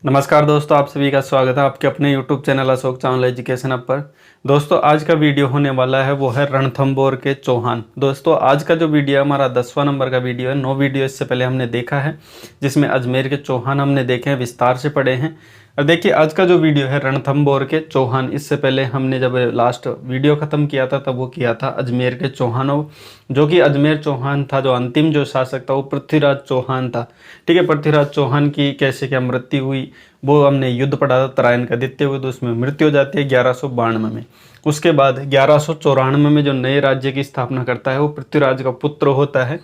नमस्कार दोस्तों, आप सभी का स्वागत है आपके अपने YouTube channel Ashok Chawla education app पर। दोस्तों आज का वीडियो होने वाला है वो है रणथंभौर के चौहान। दोस्तों आज का जो वीडियो है हमारा 10वां नंबर का वीडियो है। 9 वीडियो इससे पहले हमने देखा है जिसमें अजमेर के चौहान हमने देखे हैं, विस्तार से पढ़े हैं। और देखिए आज का जो वीडियो है रणथंभौर के चौहान, इससे पहले हमने जब लास्ट वीडियो ख़त्म किया था तब वो किया था अजमेर के चौहानों, जो कि अजमेर चौहान था। जो अंतिम जो शासक था वो पृथ्वीराज चौहान था। ठीक है, पृथ्वीराज चौहान की कैसे क्या मृत्यु हुई वो हमने युद्ध पढ़ा था तराइन का द्वितीय युद्ध, उसमें मृत्यु हो जाती है 1192 में। उसके बाद 1194 में जो नए राज्य की स्थापना करता है वो पृथ्वीराज का पुत्र होता है,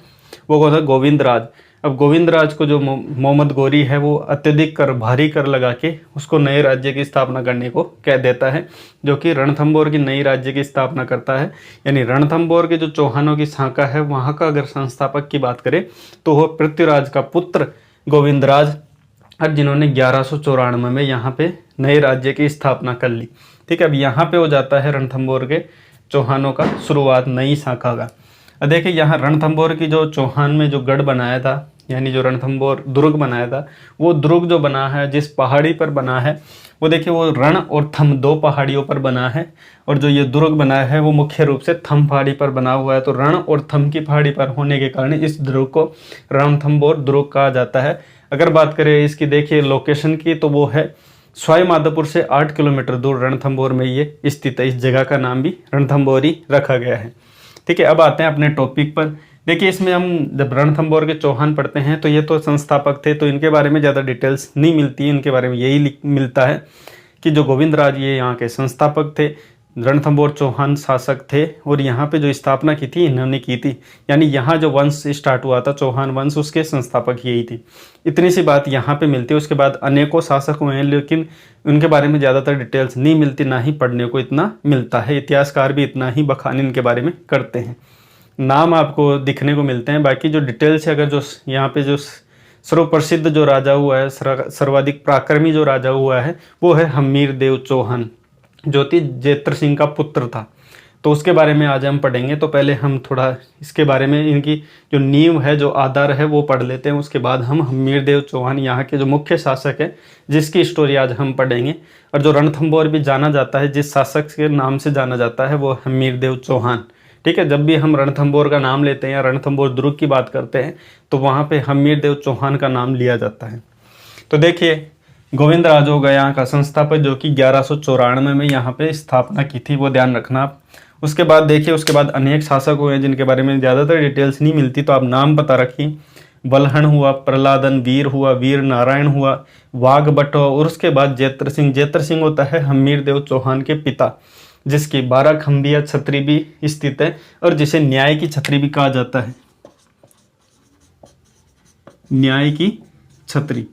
वो होता है गोविंद राज। अब गोविंद राज को जो मोहम्मद गोरी है वो अत्यधिक कर भारी कर लगा के उसको नए राज्य की स्थापना करने को कह देता है, जो कि रणथंभौर की नई राज्य की स्थापना करता है। यानी रणथंभौर के जो चौहानों की शाखा है वहाँ का अगर संस्थापक की बात करें तो वो पृथ्वीराज का पुत्र गोविंद राज, और जिन्होंने 1194 में यहाँ पे नए राज्य की स्थापना कर ली। ठीक है, अब यहाँ पे हो जाता है रणथंभौर के चौहानों का शुरुआत नई शाखा का। अब देखिए यहाँ रणथंभौर की जो चौहान में जो गढ़ बनाया था, यानी जो रणथंभौर दुर्ग बनाया था, वो दुर्ग जो बना है जिस पहाड़ी पर बना है वो देखिए वो रण और थम दो पहाड़ियों पर बना है। और जो ये दुर्ग बना है वो मुख्य रूप से थम पहाड़ी पर बना हुआ है। तो रण और थम की पहाड़ी पर होने के कारण इस दुर्ग को रणथंभौर दुर्ग कहा जाता है। अगर बात करें इसकी देखिए लोकेशन की तो वो है सवाई माधोपुर से 8 किलोमीटर दूर रणथंभौर में ये स्थित है। इस जगह का नाम भी रणथंभौर ही रखा गया है। ठीक है, अब आते हैं अपने टॉपिक पर। देखिए इसमें हम जब रणथंभौर के चौहान पढ़ते हैं तो ये तो संस्थापक थे, तो इनके बारे में ज़्यादा डिटेल्स नहीं मिलती है। इनके बारे में यही मिलता है कि जो गोविंद राज ये यहाँ के संस्थापक थे, रणथंभौर चौहान शासक थे, और यहाँ पे जो स्थापना की थी इन्होंने की थी। यानी यहाँ जो वंश स्टार्ट हुआ था चौहान वंश, उसके संस्थापक यही थी। इतनी सी बात यहाँ पे मिलती है। उसके बाद अनेकों शासक हुए हैं लेकिन उनके बारे में ज़्यादातर डिटेल्स नहीं मिलती, ना ही पढ़ने को इतना मिलता है। इतिहासकार भी इतना ही बखान इनके बारे में करते हैं, नाम आपको दिखने को मिलते हैं। बाकी जो डिटेल्स है, अगर जो यहाँ पे जो सर्वप्रसिद्ध जो राजा हुआ है, सर्वाधिक पराक्रमी जो राजा हुआ है वो है हमीर देव चौहान, जो कि जेत्र सिंह का पुत्र था। तो उसके बारे में आज हम पढ़ेंगे। तो पहले हम थोड़ा इसके बारे में, इनकी जो नींव है, जो आधार है वो पढ़ लेते हैं। उसके बाद हम हमीर देव चौहान यहाँ के जो मुख्य शासक है जिसकी स्टोरी आज हम पढ़ेंगे। और जो रणथंभौर भी जाना जाता है, जिस शासक के नाम से जाना जाता है वो हमीर देव चौहान। ठीक है, जब भी हम रणथंभौर का नाम लेते हैं या रणथंभौर दुर्ग की बात करते हैं तो वहाँ पे हमीर देव चौहान का नाम लिया जाता है। तो देखिए गोविंद राज हो गया यहाँ का संस्थापक, जो कि 1194 में यहाँ पे स्थापना की थी, वो ध्यान रखना आप। उसके बाद देखिए उसके बाद अनेक शासक हुए हैं जिनके बारे में ज़्यादातर डिटेल्स नहीं मिलती, तो आप नाम पता रखिए। बलहण हुआ, प्रहलादन, वीर हुआ, वीर नारायण हुआ, वाघभट्ट हुआ, और उसके बाद जेत्र सिंह। जेत्र सिंह होता है हमीर देव चौहान के पिता, जिसकी 12 खंबिया छतरी भी स्थित है और जिसे न्याय की छतरी भी कहा जाता है। न्याय की छतरी,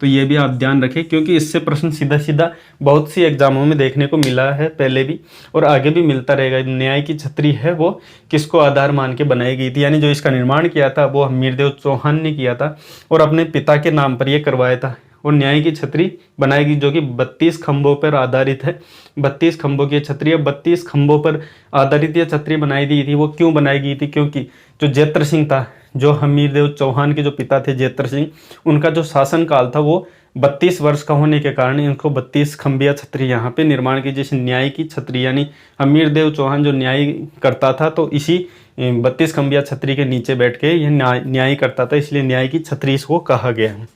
तो ये भी आप ध्यान रखें क्योंकि इससे प्रश्न सीधा सीधा बहुत सी एग्जामों में देखने को मिला है पहले भी और आगे भी मिलता रहेगा। न्याय की छतरी है वो किसको आधार मान के बनाई गई थी, यानी जो इसका निर्माण किया था वो हमीर देव चौहान ने किया था और अपने पिता के नाम पर यह करवाया था। और न्याय की छतरी बनाई गई जो कि 32 खंभों पर आधारित है। 32 खंभों की छतरी है। 32 खंभों पर आधारित यह छतरी बनाई गई थी। वो क्यों बनाई गई थी? क्योंकि जो जेत्र सिंह था, जो हमीर देव चौहान के जो पिता थे जेत्र सिंह, उनका जो शासन काल था वो 32 वर्ष का होने के कारण इनको 32 खंभिया छतरी यहाँ पे निर्माण की, जैसे न्याय की छतरी। यानी हमीर देव चौहान जो न्याय करता था तो इसी 32 खंभिया छतरी के नीचे बैठ के यह न्याय करता था, इसलिए न्याय की छतरी इसको कहा गया है।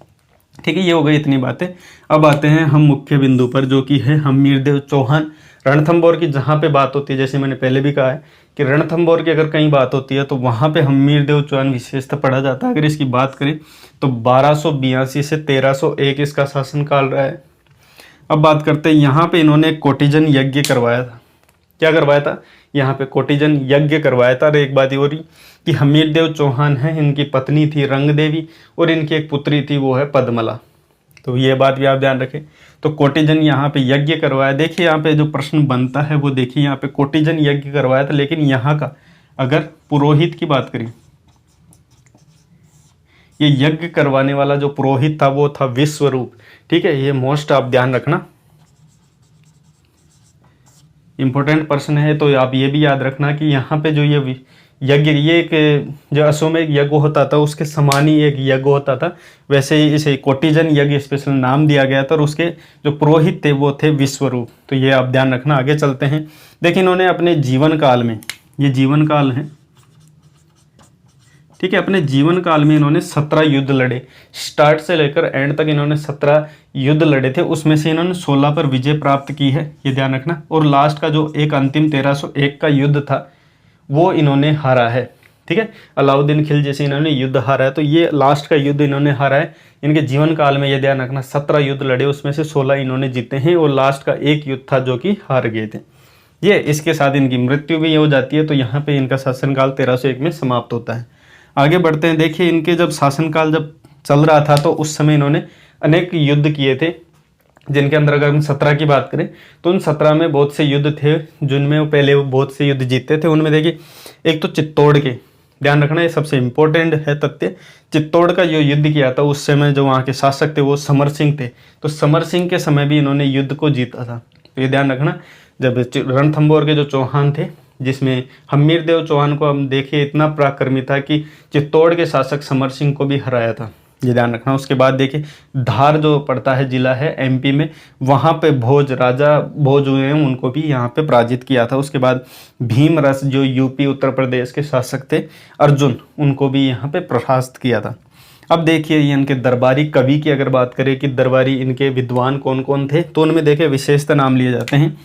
ठीक है, ये हो गई इतनी बातें। अब आते हैं हम मुख्य बिंदु पर, जो कि है हमीर देव चौहान। रणथंभौर की जहाँ पे बात होती है, जैसे मैंने पहले भी कहा है कि रणथंभौर की अगर कहीं बात होती है तो वहाँ पे हमीर देव चौहान विशेषता पढ़ा जाता है। अगर इसकी बात करें तो 1282 से 1301 इसका शासनकाल रहा है। अब बात करते हैं, यहाँ पे इन्होंने कोटिजन यज्ञ करवाया था। क्या करवाया था? यहाँ पे कोटिजन यज्ञ करवाया था। और एक बात और कि हमीर देव चौहान है, इनकी पत्नी थी रंग देवी और इनकी एक पुत्री थी वो है पद्मला। तो ये बात भी आप ध्यान रखें। तो कोटिजन यहाँ पे यज्ञ करवाया। देखिए यहाँ पे जो प्रश्न बनता है वो देखिए, यहाँ पे कोटिजन यज्ञ करवाया था, लेकिन यहाँ का अगर पुरोहित की बात करें, ये यज्ञ करवाने वाला जो पुरोहित था वो था विश्वरूप। ठीक है, ये मोस्ट आप ध्यान रखना, इंपॉर्टेंट पर्सन है। तो आप ये भी याद रखना कि यहाँ पे जो ये यज्ञ, ये एक जो अश्वमेध यज्ञ होता था उसके समान ही एक यज्ञ होता था, वैसे ही इसे कोटिजन यज्ञ स्पेशल नाम दिया गया था और उसके जो पुरोहित थे वो थे विश्वरूप। तो ये आप ध्यान रखना। आगे चलते हैं। देखिए इन्होंने अपने जीवन काल में, ये जीवन काल है, ठीक है, अपने जीवन काल में इन्होंने 17 युद्ध लड़े, स्टार्ट से लेकर एंड तक इन्होंने 17 युद्ध लड़े थे। उसमें से इन्होंने 16 पर विजय प्राप्त की है, ये ध्यान रखना। और लास्ट का जो एक अंतिम 1301 का युद्ध था वो इन्होंने हारा है, ठीक है। अलाउद्दीन खिलजी से इन्होंने युद्ध हारा है, तो ये लास्ट का युद्ध इन्होंने हारा है। इनके जीवन काल में ये ध्यान रखना 17 युद्ध लड़े, उसमें से 16 इन्होंने जीते हैं और लास्ट का एक युद्ध था जो कि हार गए थे। ये इसके साथ इनकी मृत्यु भी हो जाती है, तो यहाँ पे इनका शासनकाल 1301 में समाप्त होता है। आगे बढ़ते हैं। देखिए इनके जब शासनकाल जब चल रहा था तो उस समय इन्होंने अनेक युद्ध किए थे, जिनके अंदर अगर हम 17 की बात करें तो उन 17 में बहुत से युद्ध थे जिनमें वो पहले बहुत से युद्ध जीते थे। उनमें देखिए एक तो चित्तौड़ के, ध्यान रखना ये सबसे इंपॉर्टेंट है तथ्य, चित्तौड़ का जो युद्ध किया था उस समय जो वहाँ के शासक थे वो समर सिंह थे, तो समर सिंह के समय भी इन्होंने युद्ध को जीता था। तो ये ध्यान रखना। जब रणथंभौर के जो चौहान थे, जिसमें हम्मीर देव चौहान को हम देखिए इतना पराक्रमी था कि चित्तौड़ के शासक समर सिंह को भी हराया था, ये ध्यान रखना। उसके बाद देखिए धार जो पड़ता है जिला है एमपी में, वहाँ पे भोज, राजा भोज हुए हैं, उनको भी यहाँ पे पराजित किया था। उसके बाद भीमरस जो यूपी उत्तर प्रदेश के शासक थे अर्जुन, उनको भी यहाँ पे परास्त किया था। अब देखिए ये इनके दरबारी कवि की अगर बात करें कि दरबारी इनके विद्वान कौन कौन थे, तो उनमें देखिए विशेषता नाम लिए जाते हैं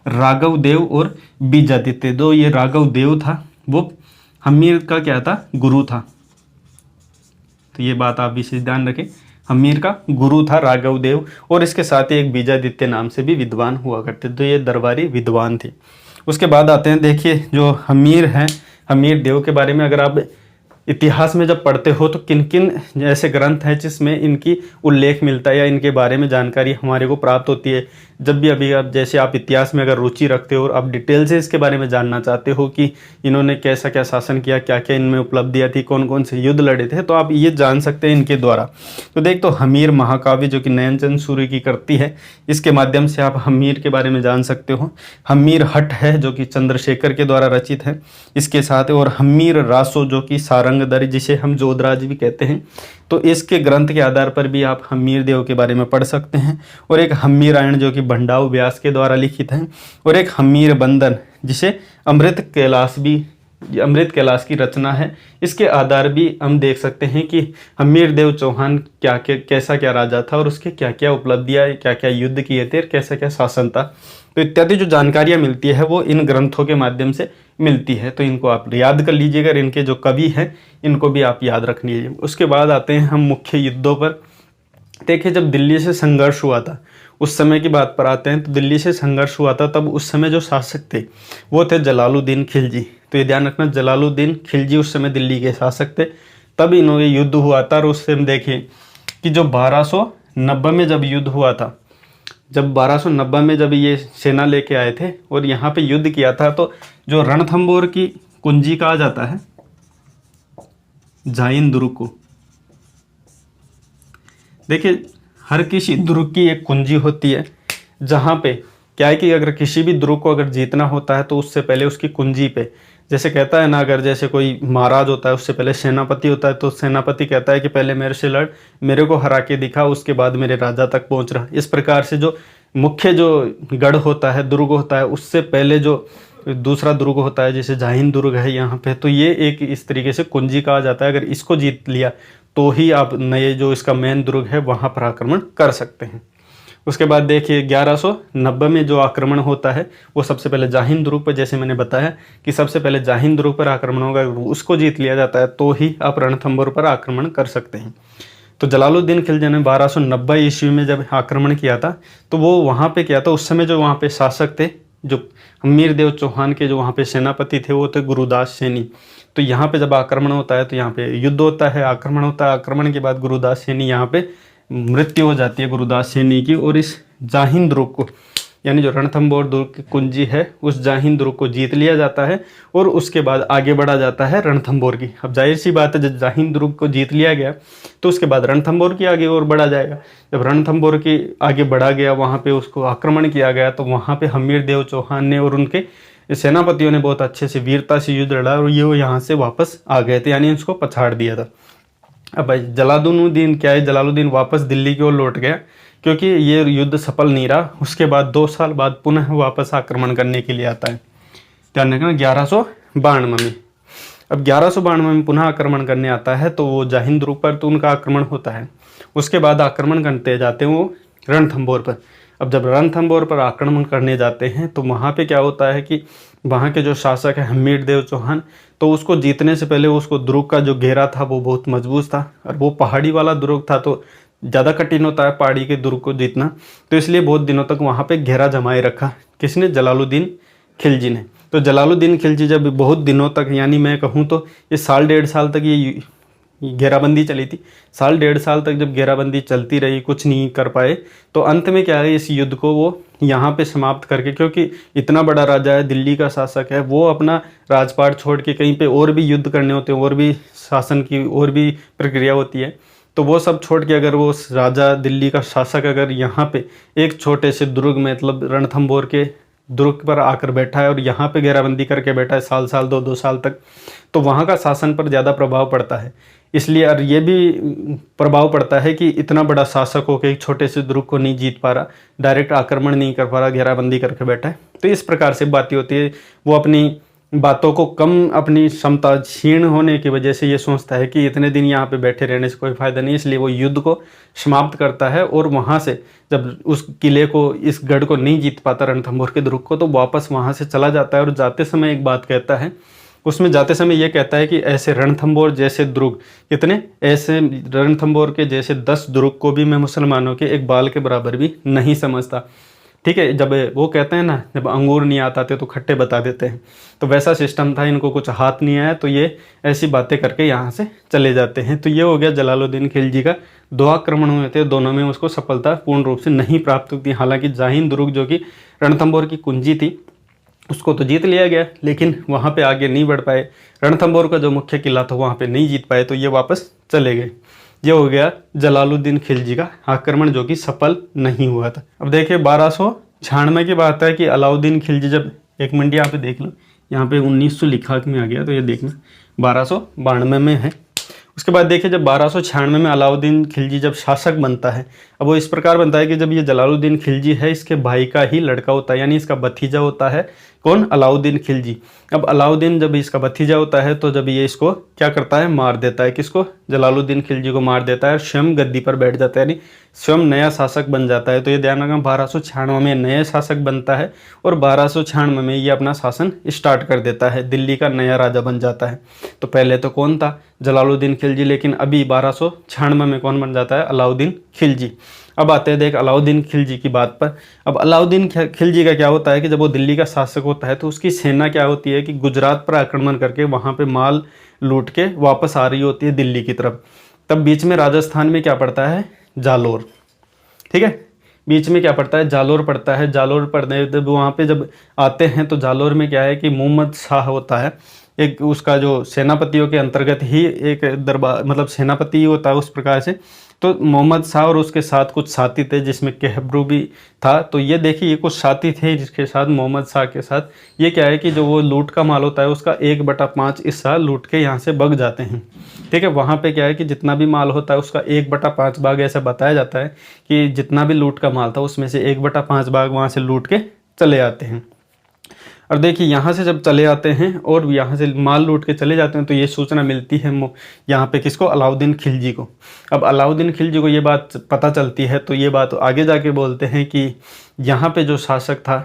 राघव देव और बीजादित्य। दो ये राघव देव था वो हम्मीर का क्या था, गुरु था, तो ये बात आप विशेष ध्यान रखें, हम्मीर का गुरु था राघव देव, और इसके साथ ही एक बीजादित्य नाम से भी विद्वान हुआ करते, तो ये दरबारी विद्वान थे। उसके बाद आते हैं, देखिए जो हम्मीर हैं, हम्मीर देव के बारे में अगर आप इतिहास में जब पढ़ते हो तो किन किन ऐसे ग्रंथ हैं जिसमें इनकी उल्लेख मिलता है या इनके बारे में जानकारी हमारे को प्राप्त होती है। जब भी अभी आप जैसे आप इतिहास में अगर रुचि रखते हो और आप डिटेल से इसके बारे में जानना चाहते हो कि इन्होंने कैसा क्या शासन किया, क्या क्या इनमें उपलब्धियाँ थी, कौन कौन से युद्ध लड़े थे, तो आप ये जान सकते हैं इनके द्वारा। तो देख, तो हम्मीर महाकाव्य जो कि नयनचंद सूर्य की कृति है, इसके माध्यम से आप हम्मीर के बारे में जान सकते हो। हम्मीर हट है जो कि चंद्रशेखर के द्वारा रचित है, इसके साथ, और हम्मीर रासो जो कि सारंगदरी जिसे हम जोधराज भी कहते हैं, तो इसके ग्रंथ के आधार पर भी आप हम्मीर देव के बारे में पढ़ सकते हैं। और एक हम्मीरायण जो कि भंडाऊ व्यास के द्वारा लिखित है, और एक हम्मीर बंदन जिसे अमृत कैलाश की रचना है, इसके आधार भी हम देख सकते हैं कि हम्मीर देव चौहान कैसा क्या राजा था और उसके क्या क्या उपलब्धियाँ, क्या क्या युद्ध किए थे, कैसा क्या शासन था, तो इत्यादि जो जानकारियाँ मिलती है वो इन ग्रंथों के माध्यम से मिलती है। तो इनको आप याद कर लीजिएगा, इनके जो कवि हैं इनको भी आप याद रख लीजिए। उसके बाद आते हैं हम मुख्य युद्धों पर। देखिए जब दिल्ली से संघर्ष हुआ था उस समय की बात पर आते हैं, तो दिल्ली से संघर्ष हुआ था तब उस समय जो शासक थे वो थे जलालुद्दीन खिलजी। तो ये ध्यान रखना, जलालुद्दीन खिलजी उस समय दिल्ली के शासक थे, तब इन्होंने युद्ध हुआ था। और उससे हम देखें कि जो 1290 में जब युद्ध हुआ था, जब 1290 में जब ये सेना लेके आए थे और यहाँ पे युद्ध किया था, तो जो रणथंभौर की कुंजी कहा जाता है जाइन दुर्ग को। देखिए हर किसी दुर्ग की एक कुंजी होती है, जहाँ पे क्या है कि अगर किसी भी दुर्ग को अगर जीतना होता है तो उससे पहले उसकी कुंजी पे, जैसे कहता है ना, अगर जैसे कोई महाराज होता है उससे पहले सेनापति होता है, तो सेनापति कहता है कि पहले मेरे से लड़, मेरे को हरा के दिखा, उसके बाद मेरे राजा तक पहुंच रहा। इस प्रकार से जो मुख्य जो गढ़ होता है, दुर्ग होता है, उससे पहले जो दूसरा दुर्ग होता है, जैसे जाहिन दुर्ग है यहाँ पे, तो ये एक इस तरीके से कुंजी कहा जाता है। अगर इसको जीत लिया तो ही आप नए जो इसका मेन दुर्ग है वहाँ पर आक्रमण कर सकते हैं। उसके बाद देखिए 1190 में जो आक्रमण होता है वो सबसे पहले जाहिन दुर्ग पर, जैसे मैंने बताया कि सबसे पहले जाहिन दुर्ग पर आक्रमण होगा, उसको जीत लिया जाता है तो ही आप रणथंभौर पर आक्रमण कर सकते हैं। तो जलालुद्दीन खिलजी ने 1290 ईस्वी में जब आक्रमण किया था तो वो वहाँ पे किया था, उस समय जो वहाँ पे शासक थे, जो हम्मीर देव चौहान के जो वहाँ पे सेनापति थे वो थे गुरुदास सैनी। तो यहाँ पे जब आक्रमण होता है तो यहाँ पे युद्ध होता है, आक्रमण होता है, आक्रमण के बाद गुरुदास सैनी यहाँ पे मृत्यु हो जाती है गुरुदास सैनी की, और इस जाहिन दुर्ग को, यानी जो रणथंभौर दुर्ग की कुंजी है, उस जाहिन दुर्ग को जीत लिया जाता है और उसके बाद आगे बढ़ा जाता है रणथंभौर की। अब जाहिर सी बात है जब जाहिन दुर्ग को जीत लिया गया तो उसके बाद रणथंभौर की आगे और बढ़ा जाएगा। जब रणथंभौर की आगे बढ़ा गया, वहाँ पे उसको आक्रमण किया गया, तो वहाँ पे हम्मीर देव चौहान ने और उनके इस सेनापतियों ने बहुत अच्छे से वीरता से युद्ध लड़ा और ये यहाँ से वापस आ गए थे, यानी इसको पछाड़ दिया था। अब भाई जलालुद्दीन क्या है, जलालुद्दीन वापस दिल्ली की ओर लौट गया क्योंकि ये युद्ध सफल नहीं रहा। उसके बाद 2 साल बाद पुनः वापस आक्रमण करने के लिए आता है। ध्यान रखना 1192 में। अब 1192 में पुनः आक्रमण करने आता है तो वो जाहिंद दुर्ग पर तो उनका आक्रमण होता है। उसके बाद आक्रमण करते जाते हैं वो रणथंभौर पर। अब जब रणथंभौर पर आक्रमण करने जाते हैं तो वहाँ पे क्या होता है कि वहाँ के जो शासक है हमीर देव चौहान, तो उसको जीतने से पहले उसको दुर्ग का जो घेरा था वो बहुत मजबूत था और वो पहाड़ी वाला दुर्ग था तो ज़्यादा कठिन होता है पहाड़ी के दुर्ग को जीतना। तो इसलिए बहुत दिनों तक वहाँ पे घेरा जमाए रखा। किसने? जलालुद्दीन खिलजी ने। तो जलालुद्दीन खिलजी जब बहुत दिनों तक, यानी मैं कहूँ तो ये 1.5 साल तक ये घेराबंदी चली थी। 1.5 साल तक जब घेराबंदी चलती रही, कुछ नहीं कर पाए, तो अंत में क्या है, इस युद्ध को वो यहाँ पे समाप्त करके, क्योंकि इतना बड़ा राजा है, दिल्ली का शासक है, वो अपना राजपाट छोड़ के कहीं पे और भी युद्ध करने होते हैं, और भी शासन की और भी प्रक्रिया होती है, तो वो सब छोड़ के अगर वो राजा दिल्ली का शासक अगर यहाँ पे एक छोटे से दुर्ग में, मतलब रणथंभौर के दुर्ग पर आकर बैठा है और यहाँ पे घेराबंदी करके बैठा है साल 2 साल तक, तो वहाँ का शासन पर ज़्यादा प्रभाव पड़ता है। इसलिए और ये भी प्रभाव पड़ता है कि इतना बड़ा शासक होकर एक छोटे से दुर्ग को नहीं जीत पा रहा, डायरेक्ट आक्रमण नहीं कर पा रहा, घेराबंदी करके बैठा है। तो इस प्रकार से बातें होती है। वो अपनी बातों को कम, अपनी क्षमता क्षीण होने की वजह से ये सोचता है कि इतने दिन यहाँ पे बैठे रहने से कोई फायदा नहीं, इसलिए वो युद्ध को समाप्त करता है। और वहाँ से जब उस किले को, इस गढ़ को नहीं जीत पाता रणथंभौर के दुर्ग को, तो वापस वहाँ से चला जाता है। और जाते समय एक बात कहता है, उसमें जाते समय ये कहता है कि ऐसे रणथंभौर जैसे दुर्ग, कितने ऐसे रणथंभौर के जैसे 10 दुर्ग को भी मैं मुसलमानों के एक बाल के बराबर भी नहीं समझता। ठीक है, जब वो कहते हैं ना, जब अंगूर नहीं आता थे तो खट्टे बता देते हैं, तो वैसा सिस्टम था। इनको कुछ हाथ नहीं आया तो ये ऐसी बातें करके यहाँ से चले जाते हैं। तो ये हो गया जलालुद्दीन खिलजी का। 2 आक्रमण हुए थे, दोनों में उसको सफलता पूर्ण रूप से नहीं प्राप्त हुई थी। हालांकि जाहिंद दुर्ग जो कि रणथंभौर की कुंजी थी, उसको तो जीत लिया गया, लेकिन वहाँ पे आगे नहीं बढ़ पाए। रणथंभौर का जो मुख्य किला था वहाँ पे नहीं जीत पाए, तो ये वापस चले गए। ये हो गया जलालुद्दीन खिलजी का आक्रमण जो कि सफल नहीं हुआ था। अब देखिए 1296 की बात है कि अलाउद्दीन खिलजी, जब एक मिनट यहाँ पे देख लो, यहाँ पे 1900 लिखा में आ गया, तो ये देखना 1292 में है। उसके बाद देखिए जब 1296 में अलाउद्दीन खिलजी जब शासक बनता है, अब वो इस प्रकार बनता है कि जब ये जलालुद्दीन खिलजी है, इसके भाई का ही लड़का होता है, यानी इसका भतीजा होता है। कौन? अलाउद्दीन खिलजी। अब अलाउद्दीन जब इसका भतीजा होता है तो जब ये इसको क्या करता है, मार देता है। किसको? जलालुद्दीन खिलजी को मार देता है, स्वयं गद्दी पर बैठ जाता है, यानी स्वयं नया शासक बन जाता है। तो ये ध्यान रखना 1296 में नया शासक बनता है और 1296 में ये अपना शासन स्टार्ट कर देता है, दिल्ली का नया राजा बन जाता है। तो पहले तो कौन था? जलालुद्दीन खिलजी, लेकिन अभी 1296 में कौन बन जाता है? अलाउद्दीन खिलजी। अब आते हैं देख अलाउद्दीन खिलजी की बात पर। अब अलाउद्दीन खिलजी का क्या होता है कि जब वो दिल्ली का शासक होता है तो उसकी सेना क्या होती है कि गुजरात पर आक्रमण करके वहाँ पे माल लूट के वापस आ रही होती है दिल्ली की तरफ। तब बीच में राजस्थान में क्या पड़ता है? जालोर। ठीक है, बीच में क्या पड़ता है? जालोर पड़ता है। जालोर पड़ने जब वहाँ पे जब आते हैं तो जालोर में क्या है कि मोहम्मद शाह होता है, एक उसका जो सेनापतियों के अंतर्गत ही एक दरबार, मतलब सेनापति ही होता है उस प्रकार से। तो मोहम्मद शाह और उसके साथ कुछ साथी थे, जिसमें कहब्रू भी था। तो ये देखिए ये कुछ साथी थे जिसके साथ मोहम्मद शाह के साथ ये क्या है कि जो वो लूट का माल होता है उसका 1/5 हिस्सा लूट के यहाँ से भग जाते हैं। ठीक है, वहाँ पे क्या है कि जितना भी माल होता है उसका 1/5 भाग, ऐसा बताया जाता है कि जितना भी लूट का माल था उसमें से 1/5 भाग वहाँ से लूट के चले आते हैं। और देखिए यहाँ से जब चले आते हैं और यहाँ से माल लूट के चले जाते हैं तो ये सूचना मिलती है यहाँ पे किसको? अलाउद्दीन खिलजी को। अब अलाउद्दीन खिलजी को ये बात पता चलती है तो ये बात आगे जाके बोलते हैं कि यहाँ पे जो शासक था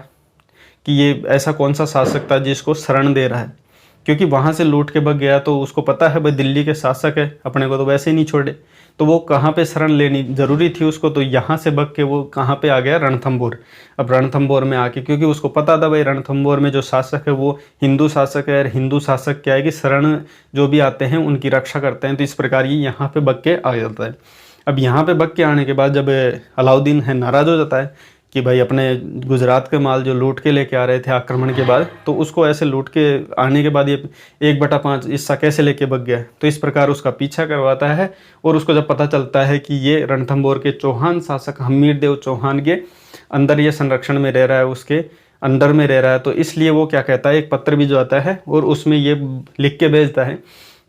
कि ये ऐसा कौन सा शासक था जिसको शरण दे रहा है, क्योंकि वहाँ से लूट के भग गया तो उसको पता है भाई दिल्ली के शासक है, अपने को तो वैसे ही नहीं छोड़े, तो वो कहाँ पे शरण लेनी ज़रूरी थी उसको, तो यहाँ से भग के वो कहाँ पे आ गया? रणथंभौर। अब रणथंभौर में आके, क्योंकि उसको पता था भाई रणथंभौर में जो शासक है वो हिंदू शासक है, और हिंदू शासक क्या है कि शरण जो भी आते हैं उनकी रक्षा करते हैं, तो इस प्रकार ये यहाँ पे भग के आ जाता है। अब यहाँ पे भग के आने के बाद जब अलाउद्दीन है नाराज़ हो जाता है कि भाई अपने गुजरात के माल जो लूट के लेके आ रहे थे आक्रमण के बाद, तो उसको ऐसे लूट के आने के बाद ये 1/5 हिस्सा कैसे लेके भग गया। तो इस प्रकार उसका पीछा करवाता है और उसको जब पता चलता है कि ये रणथंभौर के चौहान शासक हमीर देव चौहान के अंदर ये संरक्षण में रह रहा है, उसके अंडर में रह रहा है। तो इसलिए वो क्या कहता है, एक पत्र भी जो आता है और उसमें ये लिख के भेजता है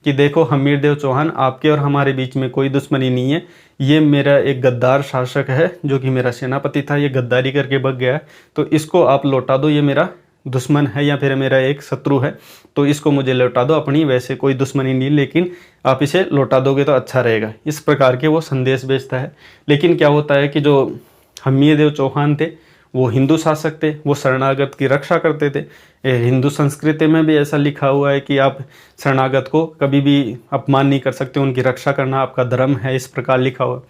कि देखो हमीर देव चौहान, आपके और हमारे बीच में कोई दुश्मनी नहीं है, ये मेरा एक गद्दार शासक है जो कि मेरा सेनापति था, ये गद्दारी करके भाग गया है, तो इसको आप लौटा दो, ये मेरा दुश्मन है या फिर मेरा एक शत्रु है, तो इसको मुझे लौटा दो। अपनी वैसे कोई दुश्मनी नहीं, लेकिन आप इसे लौटा दोगे तो अच्छा रहेगा। इस प्रकार के वो संदेश भेजता है। लेकिन क्या होता है कि जो हमीर देव चौहान थे वो हिंदू शासक थे, वो शरणागत की रक्षा करते थे। हिंदू संस्कृति में भी ऐसा लिखा हुआ है कि आप शरणागत को कभी भी अपमान नहीं कर सकते, उनकी रक्षा करना आपका धर्म है, इस प्रकार लिखा हुआ।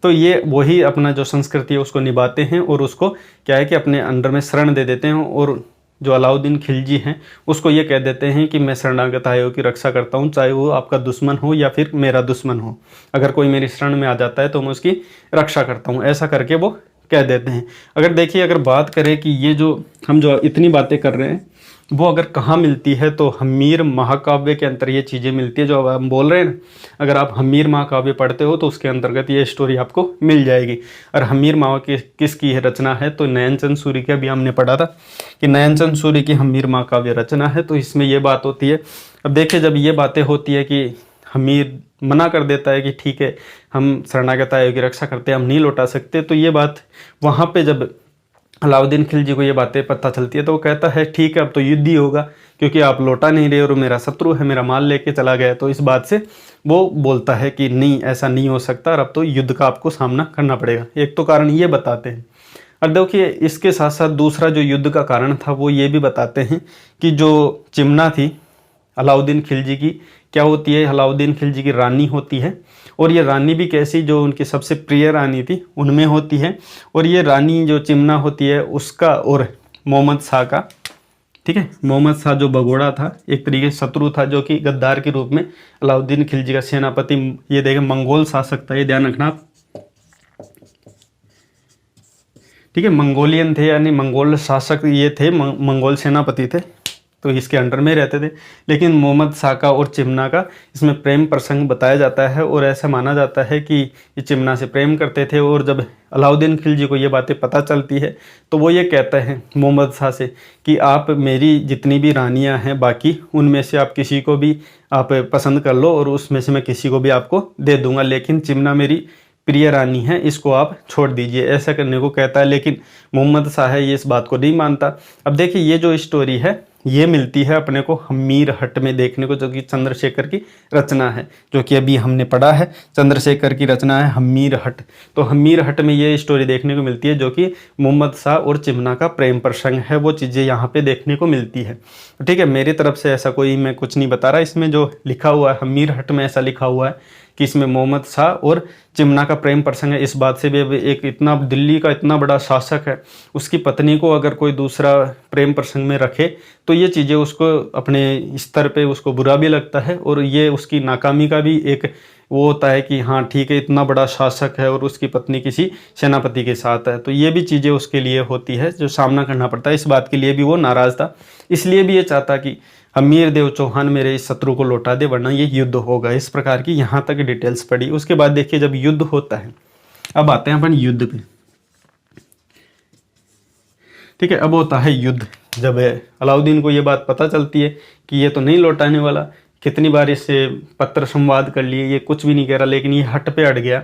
तो ये वही अपना जो संस्कृति है उसको निभाते हैं और उसको क्या है कि अपने अंडर में शरण दे देते हैं। और जो अलाउद्दीन खिलजी हैं उसको ये कह देते हैं कि मैं शरणागत आयोग की रक्षा करता हूँ, चाहे वो आपका दुश्मन हो या फिर मेरा दुश्मन हो, अगर कोई मेरी शरण में आ जाता है तो मैं उसकी रक्षा करता हूँ, ऐसा करके वो कह देते हैं। अगर देखिए, अगर बात करें कि ये जो हम जो इतनी बातें कर रहे हैं वो अगर कहाँ मिलती है, तो हमीर महाकाव्य के अंतर ये चीज़ें मिलती है जो अब हम बोल रहे हैं ना। अगर आप हमीर महाकाव्य पढ़ते हो तो उसके अंतर्गत ये स्टोरी आपको मिल जाएगी। और हमीर महा किसकी रचना है, तो नयनचंद सूरी का भी हमने पढ़ा था कि नयनचंद सूरी की हमीर महाकाव्य रचना है। तो इसमें ये बात होती है। अब देखिए, जब ये बातें होती है कि हमीर मना कर देता है कि ठीक है हम शरणागत आयोग की रक्षा करते हैं, हम नहीं लौटा सकते, तो ये बात वहाँ पे जब अलाउद्दीन खिलजी को ये बातें पता चलती है तो वो कहता है ठीक है अब तो युद्ध ही होगा, क्योंकि आप लौटा नहीं रहे और मेरा शत्रु है, मेरा माल लेके चला गया। तो इस बात से वो बोलता है कि नहीं, ऐसा नहीं हो सकता और अब तो युद्ध का आपको सामना करना पड़ेगा। एक तो कारण ये बताते हैं। और देखिए, इसके साथ साथ दूसरा जो युद्ध का कारण था वो ये भी बताते हैं कि जो चिमना थी अलाउद्दीन खिलजी की, क्या होती है, अलाउद्दीन खिलजी की रानी होती है। और ये रानी भी कैसी, जो उनकी सबसे प्रिय रानी थी उनमें होती है। और ये रानी जो चिमना होती है उसका और मोहम्मद शाह का, ठीक है, मोहम्मद शाह जो भगोड़ा था, एक तरीके से शत्रु था, जो कि गद्दार के रूप में अलाउद्दीन खिलजी का सेनापति, ये देखें मंगोल शासक था, ये ध्यान रखना आप, ठीक है, मंगोलियन थे, यानी मंगोल शासक ये थे, मंगोल सेनापति थे, तो इसके अंडर में रहते थे। लेकिन मोहम्मद शाह का और चिमना का इसमें प्रेम प्रसंग बताया जाता है और ऐसा माना जाता है कि ये चिमना से प्रेम करते थे। और जब अलाउद्दीन खिलजी को ये बातें पता चलती है तो वो ये कहते हैं मोहम्मद शाह से कि आप मेरी जितनी भी रानियां हैं बाकी, उनमें से आप किसी को भी आप पसंद कर लो और उसमें से मैं किसी को भी आपको दे दूंगा, लेकिन चिमना मेरी प्रिय रानी है, इसको आप छोड़ दीजिए, ऐसा करने को कहता है। लेकिन मोहम्मद शाह है ये इस बात को नहीं मानता। अब देखिए, ये जो स्टोरी है ये मिलती है अपने को हमीर हट में देखने को, जो कि चंद्रशेखर की रचना है, जो कि अभी हमने पढ़ा है। चंद्रशेखर की रचना है हमीर हट। तो हमीर हट में ये स्टोरी देखने को मिलती है, जो कि मोहम्मद शाह और चिमना का प्रेम प्रसंग है, वो चीज़ें यहाँ पे देखने को मिलती है। ठीक है, मेरी तरफ से ऐसा कोई मैं कुछ नहीं बता रहा, इसमें जो लिखा हुआ है हमीर हट में ऐसा लिखा हुआ है कि इसमें मोहम्मद शाह और चिमना का प्रेम प्रसंग है। इस बात से भी एक इतना दिल्ली का इतना बड़ा शासक है, उसकी पत्नी को अगर कोई दूसरा प्रेम प्रसंग में रखे तो ये चीज़ें उसको अपने स्तर पे उसको बुरा भी लगता है और ये उसकी नाकामी का भी एक वो होता है कि हाँ ठीक है, इतना बड़ा शासक है और उसकी पत्नी किसी सेनापति के साथ है, तो ये भी चीज़ें उसके लिए होती है जो सामना करना पड़ता है। इस बात के लिए भी वो नाराज़ था, इसलिए भी ये चाहता कि हमीर देव चौहान मेरे इस शत्रु को लौटा दे वरना ये युद्ध होगा। इस प्रकार की यहाँ तक डिटेल्स पड़ी। उसके बाद देखिए, जब युद्ध होता है, अब आते हैं अपन युद्ध पे। ठीक है, अब होता है युद्ध। जब अलाउद्दीन को ये बात पता चलती है कि ये तो नहीं लौटाने वाला, कितनी बार इससे पत्र संवाद कर लिए, ये कुछ भी नहीं कह रहा, लेकिन ये हट पे अड़ गया।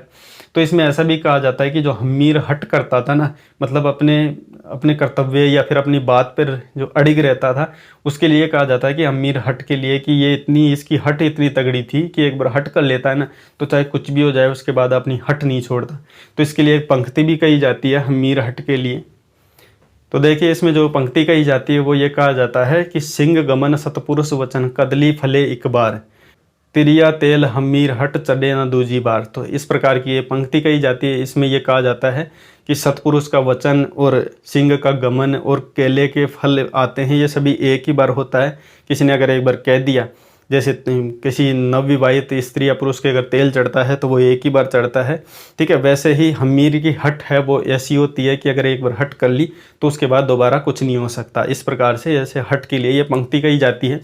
तो इसमें ऐसा भी कहा जाता है कि जो हमीर हट करता था ना, मतलब अपने कर्तव्य या फिर अपनी बात पर जो अड़िग रहता था, उसके लिए कहा जाता है कि हमीर हट के लिए कि ये इसकी हट इतनी तगड़ी थी कि एक बार हट कर लेता है ना तो चाहे कुछ भी हो जाए उसके बाद अपनी हट नहीं छोड़ता। तो इसके लिए एक पंक्ति भी कही जाती है हमीर हट के लिए। तो देखिए, इसमें जो पंक्ति कही जाती है वो ये कहा जाता है कि सिंह गमन सतपुरुष वचन कदली फले एक बार, तिरिया तेल हमीर हट चढ़े न दूजी बार। तो इस प्रकार की ये पंक्ति कही जाती है। इसमें ये कहा जाता है कि सतपुरुष का वचन और सिंह का गमन और केले के फल आते हैं, ये सभी एक ही बार होता है। किसी ने अगर एक बार कह दिया, जैसे किसी नवविवाहित स्त्री या पुरुष के अगर तेल चढ़ता है तो वो एक ही बार चढ़ता है। ठीक है, वैसे ही हमीर की हट है वो ऐसी होती है कि अगर एक बार हट कर ली तो उसके बाद दोबारा कुछ नहीं हो सकता। इस प्रकार से ऐसे हट के लिए ये पंक्ति कही जाती है।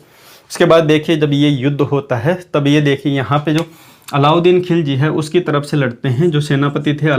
उसके बाद देखिए, जब ये युद्ध होता है तब ये देखिए यहाँ पे जो अलाउद्दीन खिलजी है उसकी तरफ से लड़ते हैं। जो सेनापति थे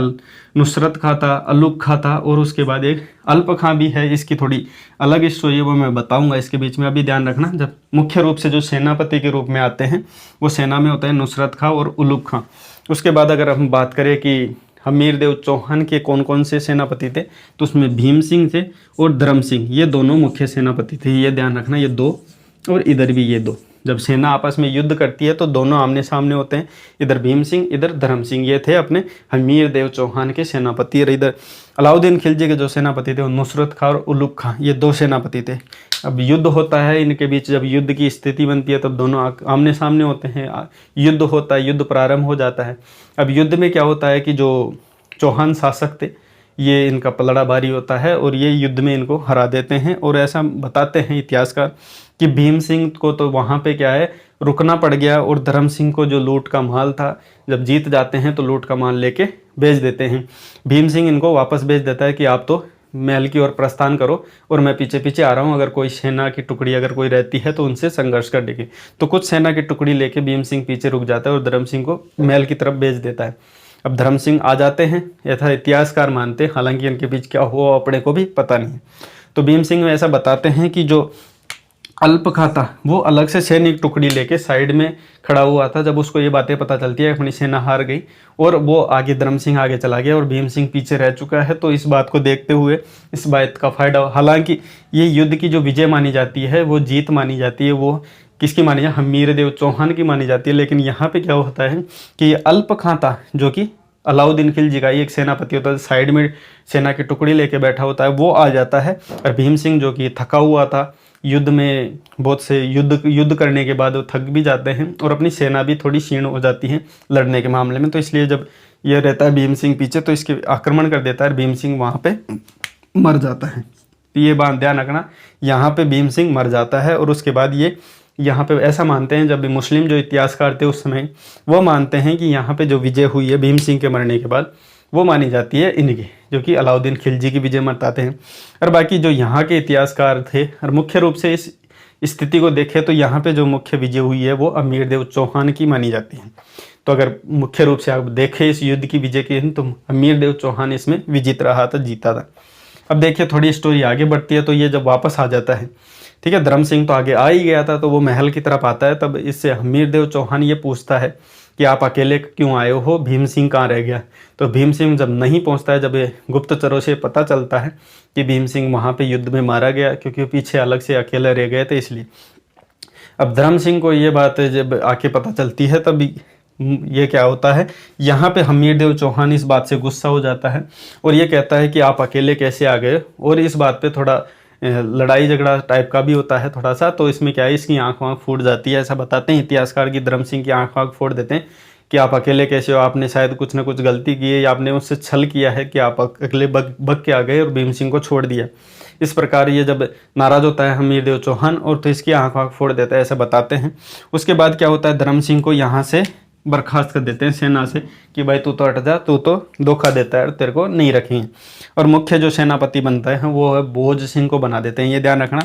नुसरत खां था, अलुग खां था, और उसके बाद एक अल्प खां भी है। इसकी थोड़ी अलग स्टोरी है, वो मैं बताऊंगा इसके बीच में। अभी ध्यान रखना, जब मुख्य रूप से जो सेनापति के रूप में आते हैं वो सेना में होता है नुसरत खां और उलुग खां। उसके बाद अगर हम बात करें कि हमीरदेव चौहान के कौन कौन से सेनापति थे, तो उसमें भीम सिंह थे और धर्म सिंह, ये दोनों मुख्य सेनापति थे। ये ध्यान रखना, ये दो और इधर भी ये दो। जब सेना आपस में युद्ध करती है तो दोनों आमने सामने होते हैं, इधर भीम सिंह इधर धर्म सिंह। ये थे अपने हमीरदेव चौहान के सेनापति। और इधर अलाउद्दीन खिलजी के जो सेनापति थे वो नुसरत खां और उलुग खां, ये दो सेनापति थे। अब युद्ध होता है इनके बीच, जब युद्ध की स्थिति बनती है तब दोनों आमने सामने होते हैं, युद्ध होता है, युद्ध प्रारंभ हो जाता है। अब युद्ध में क्या होता है कि जो चौहान शासक थे ये इनका पलड़ा भारी होता है और ये युद्ध में इनको हरा देते हैं। और ऐसा बताते हैं इतिहासकार कि भीम सिंह को तो वहाँ पे क्या है रुकना पड़ गया, और धर्म सिंह को जो लूट का माल था, जब जीत जाते हैं तो लूट का माल लेके भेज देते हैं। भीम सिंह इनको वापस भेज देता है कि आप तो महल की ओर प्रस्थान करो और मैं पीछे पीछे आ रहा हूँ, अगर कोई सेना की टुकड़ी अगर कोई रहती है तो उनसे संघर्ष कर देगी। तो कुछ सेना की टुकड़ी लेके भीम सिंह पीछे रुक जाता है और धर्म सिंह को महल की तरफ भेज देता है। अब धर्म सिंह आ जाते हैं, ऐसा इतिहासकार मानते हैं, हालांकि इनके बीच क्या हुआ अपने को भी पता नहीं। तो भीम सिंह में ऐसा बताते हैं कि जो अल्प खां था वो अलग से सैनिक टुकड़ी लेके साइड में खड़ा हुआ था। जब उसको ये बातें पता चलती है अपनी सेना हार गई और वो आगे धर्म सिंह आगे चला गया और भीम सिंह पीछे रह चुका है, तो इस बात को देखते हुए इस बात का फायदा, हालांकि ये युद्ध की जो विजय मानी जाती है वो जीत मानी जाती है, वो किसकी मानी जाती है, हमीरदेव चौहान की मानी जाती है। लेकिन यहाँ पे क्या होता है कि ये अल्प खां था जो कि अलाउद्दीन खिलजी का एक सेनापति होता है, साइड में सेना की टुकड़ी लेके बैठा होता है, वो आ जाता है। और भीम सिंह जो कि थका हुआ था युद्ध में, बहुत से युद्ध करने के बाद वो थक भी जाते हैं और अपनी सेना भी थोड़ी क्षीण हो जाती है लड़ने के मामले में। तो इसलिए जब ये रहता है भीम सिंह पीछे तो इसके आक्रमण कर देता है, भीम सिंह वहाँ पे मर जाता है। तो ये बात ध्यान रखना, यहाँ पे भीम सिंह मर जाता है। और उसके बाद ये यहाँ पे ऐसा मानते हैं, जब भी मुस्लिम जो इतिहासकार थे उस समय वो मानते हैं कि यहाँ पे जो विजय हुई है भीम सिंह के मरने के बाद वो मानी जाती है इनकी, जो कि अलाउद्दीन खिलजी की विजय बताते हैं। और बाकी जो यहाँ के इतिहासकार थे और मुख्य रूप से इस स्थिति को देखें तो यहाँ पे जो मुख्य विजय हुई है वो हमीरदेव चौहान की मानी जाती है। तो अगर मुख्य रूप से आप देखें इस युद्ध की विजय की तो हमीरदेव चौहान इसमें विजित रहा था, जीता था। अब देखिए थोड़ी स्टोरी आगे बढ़ती है। तो ये जब वापस आ जाता है, ठीक है, धर्म सिंह तो आगे आ ही गया था, तो वो महल की तरफ आता है। तब इससे हमीरदेव चौहान ये पूछता है कि आप अकेले क्यों आए हो, भीम सिंह कहाँ रह गया। तो भीम सिंह जब नहीं पहुंचता है, जब गुप्तचरों से पता चलता है कि भीम सिंह वहाँ पे युद्ध में मारा गया, क्योंकि पीछे अलग से अकेले रह गए थे इसलिए। अब धर्म सिंह को ये बात जब आके पता चलती है तब ये क्या होता है, यहाँ पे हमीरदेव चौहान इस बात से गुस्सा हो जाता है और ये कहता है कि आप अकेले कैसे आ गए। और इस बात पे थोड़ा लड़ाई झगड़ा टाइप का भी होता है थोड़ा सा। तो इसमें क्या है, इसकी आँख वाँख फूट जाती है, ऐसा बताते हैं इतिहासकार की धर्म सिंह की आँख वाँख फोड़ देते हैं कि आप अकेले कैसे हो, आपने शायद कुछ ना कुछ गलती की है या आपने उससे छल किया है कि आप अकेले बग के आ गए और भीम सिंह को छोड़ दिया। इस प्रकार ये जब नाराज होता है हमीरदेव चौहान और तो इसकी आँख वाँख फोड़ देता है, ऐसा बताते हैं। उसके बाद क्या होता है, धर्म सिंह को यहाँ से बर्खास्त कर देते हैं सेना से कि भाई तू तो हट जा, तू तो धोखा देता है, तेरे को नहीं रखेंगे। और मुख्य जो सेनापति बनता है वो है भोज सिंह को बना देते हैं। ये ध्यान रखना,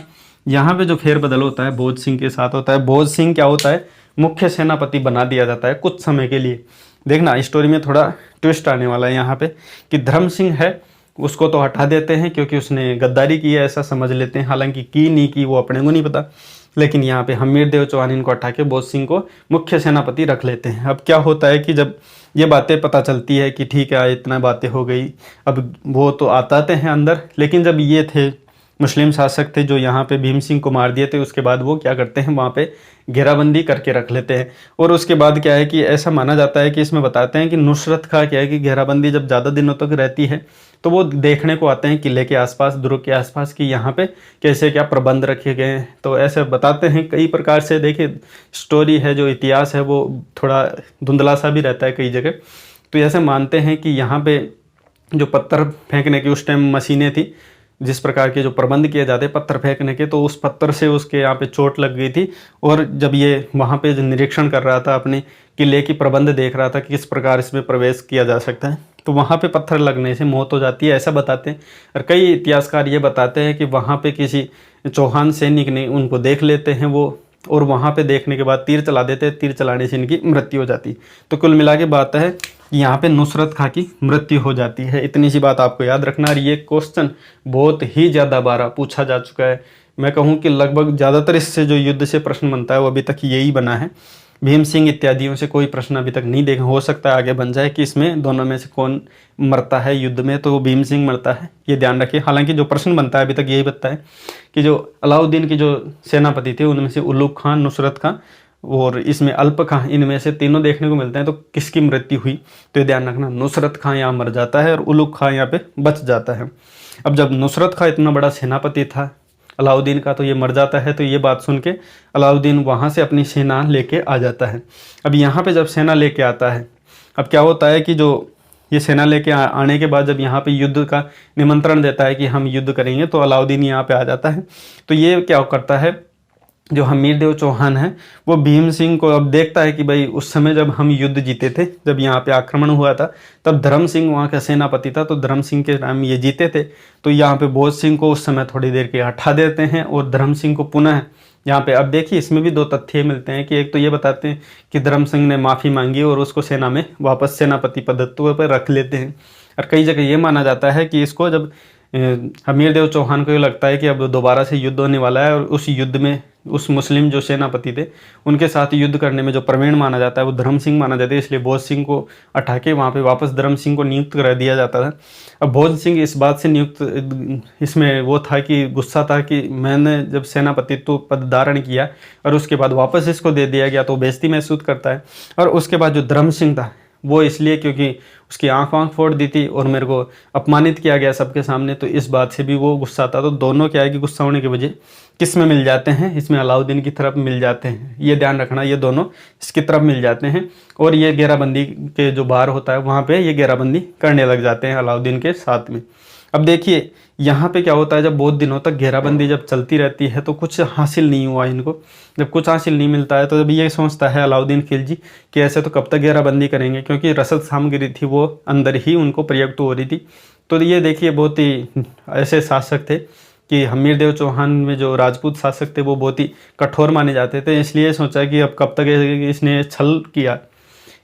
यहाँ पे जो फेरबदल होता है भोज सिंह के साथ होता है। भोज सिंह क्या होता है, मुख्य सेनापति बना दिया जाता है कुछ समय के लिए। देखना स्टोरी में थोड़ा ट्विस्ट आने वाला है यहाँ पे कि धर्म सिंह है उसको तो हटा देते हैं क्योंकि उसने गद्दारी की है, ऐसा समझ लेते हैं, हालांकि की नहीं की वो अपने को नहीं पता। लेकिन यहाँ पे हमीरदेव चौहान इनको हटा के भोज सिंह को मुख्य सेनापति रख लेते हैं। अब क्या होता है कि जब ये बातें पता चलती है कि ठीक है इतना बातें हो गई, अब वो तो आते हैं अंदर। लेकिन जब ये थे मुस्लिम शासक थे जो यहाँ पे भीम सिंह को मार दिए थे, उसके बाद वो क्या करते हैं वहाँ पे घेराबंदी करके रख लेते हैं। और उसके बाद क्या है कि ऐसा माना जाता है कि इसमें बताते हैं कि नुसरत खां क्या है कि घेराबंदी जब ज़्यादा दिनों तक रहती है तो वो देखने को आते हैं किले के आसपास, दुर्ग के आसपास कि यहाँ पे कैसे क्या प्रबंध रखे गए हैं। तो ऐसे बताते हैं कई प्रकार से। देखिए स्टोरी है, जो इतिहास है वो थोड़ा धुंधला सा भी रहता है कई जगह। तो ऐसे मानते हैं कि यहाँ पे जो पत्थर फेंकने की उस टाइम मशीनें थी, जिस प्रकार के जो प्रबंध किए जाते हैं पत्थर फेंकने के, तो उस पत्थर से उसके यहाँ पे चोट लग गई थी। और जब ये वहाँ पे जो निरीक्षण कर रहा था, अपने किले की प्रबंध देख रहा था कि किस प्रकार इसमें प्रवेश किया जा सकता है, तो वहाँ पे पत्थर लगने से मौत हो जाती है, ऐसा बताते हैं। और कई इतिहासकार ये बताते हैं कि वहाँ पे किसी चौहान सैनिक ने उनको देख लेते हैं, वो और वहाँ पे देखने के बाद तीर चला देते, तीर चलाने से इनकी मृत्यु हो जाती। तो कुल मिला के बात है यहाँ पे नुसरत खां की मृत्यु हो जाती है। इतनी सी बात आपको याद रखना। और ये क्वेश्चन बहुत ही ज़्यादा बार पूछा जा चुका है। मैं कहूँ कि लगभग ज़्यादातर इससे जो युद्ध से प्रश्न बनता है वो अभी तक यही बना है। भीम सिंह इत्यादियों से कोई प्रश्न अभी तक नहीं देखा। हो सकता है आगे बन जाए कि इसमें दोनों में से कौन मरता है युद्ध में, तो वो भीम सिंह मरता है, ये ध्यान रखिए। हालांकि जो प्रश्न बनता है अभी तक यही बनता है कि जो अलाउद्दीन की जो सेनापति थे उनमें से उलुग खां, नुसरत खां और इसमें अल्प खां, इनमें से तीनों देखने को मिलते हैं। तो किसकी मृत्यु हुई, तो ये ध्यान रखना, नुसरत खां यहाँ मर जाता है और उलुग खां यहाँ पे बच जाता है। अब जब नुसरत खां इतना बड़ा सेनापति था अलाउद्दीन का, तो ये मर जाता है, तो ये बात सुन के अलाउद्दीन वहाँ से अपनी सेना लेके आ जाता है। अब यहाँ पे जब सेना लेके आता है, अब क्या होता है कि जो ये सेना लेके आने के बाद जब यहाँ पे युद्ध का निमंत्रण देता है कि हम युद्ध करेंगे, तो अलाउद्दीन यहाँ पे आ जाता है। तो ये क्या करता है, जो हमीरदेव चौहान है वो भीम सिंह को अब देखता है कि भाई उस समय जब हम युद्ध जीते थे, जब यहाँ पे आक्रमण हुआ था, तब धर्म सिंह वहाँ का सेनापति था, तो धर्म सिंह के टाइम ये जीते थे। तो यहाँ पे भोज सिंह को उस समय थोड़ी देर के हटा देते हैं और धर्म सिंह को पुनः यहाँ पे, अब देखिए इसमें भी दो तथ्य मिलते हैं कि एक तो ये बताते हैं कि धर्म सिंह ने माफ़ी मांगी और उसको सेना में वापस सेनापति पदत्व पर रख लेते हैं। और कई जगह ये माना जाता है कि इसको जब हमीरदेव चौहान को ये लगता है कि अब दोबारा से युद्ध होने वाला है और उस युद्ध में उस मुस्लिम जो सेनापति थे उनके साथ युद्ध करने में जो प्रवीण माना जाता है वो धर्म सिंह माना जाता है, इसलिए भोज सिंह को हटा के वहाँ पे वापस धर्म सिंह को नियुक्त कर दिया जाता था। अब भोज सिंह इस बात से नियुक्त, इसमें वो था कि गुस्सा था कि मैंने जब सेनापतित्व पद धारण किया और उसके बाद वापस इसको दे दिया गया, तो बेइज्जती महसूस करता है। और उसके बाद जो धर्म सिंह था वो इसलिए क्योंकि उसकी आँख फोड़ दी थी और मेरे को अपमानित किया गया सबके सामने, तो इस बात से भी वो गुस्सा था। तो दोनों क्या है कि गुस्सा होने की वजह किस में मिल जाते हैं, इसमें अलाउद्दीन की तरफ मिल जाते हैं। ये ध्यान रखना, ये दोनों इसकी तरफ मिल जाते हैं और ये घेराबंदी के जो बाहर होता है वहाँ पे ये घेराबंदी करने लग जाते हैं अलाउद्दीन के साथ में। अब देखिए यहाँ पे क्या होता है, जब बहुत दिनों तक घेराबंदी जब चलती रहती है तो कुछ हासिल नहीं हुआ इनको। जब कुछ हासिल नहीं मिलता है तो जब ये सोचता है अलाउद्दीन खिलजी कि ऐसे तो कब तक घेराबंदी करेंगे, क्योंकि रसद सामग्री थी वो अंदर ही उनको प्रयुक्त हो रही थी। तो ये देखिए बहुत ही ऐसे शासक थे कि हमीरदेव चौहान में जो राजपूत शासक थे वो बहुत ही कठोर माने जाते थे। इसलिए सोचा कि अब कब तक इसने छल किया,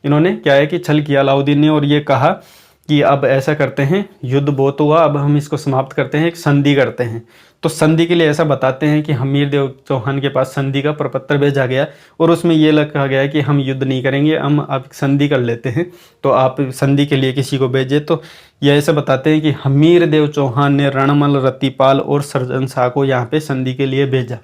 इन्होंने क्या है कि छल किया अलाउद्दीन ने, और ये कहा कि अब ऐसा करते हैं, युद्ध बहुत हुआ, अब हम इसको समाप्त करते हैं, एक संधि करते हैं। तो संधि के लिए ऐसा बताते हैं कि हमीरदेव चौहान के पास संधि का प्रपत्र भेजा गया और उसमें ये कहा गया कि हम युद्ध नहीं करेंगे, हम आप संधि कर लेते हैं, तो आप संधि के लिए किसी को भेजे। तो ये ऐसा बताते हैं कि हमीरदेव चौहान ने रणमल, रतिपाल और सर्जन शाह को यहाँ पे संधि के लिए भेजा।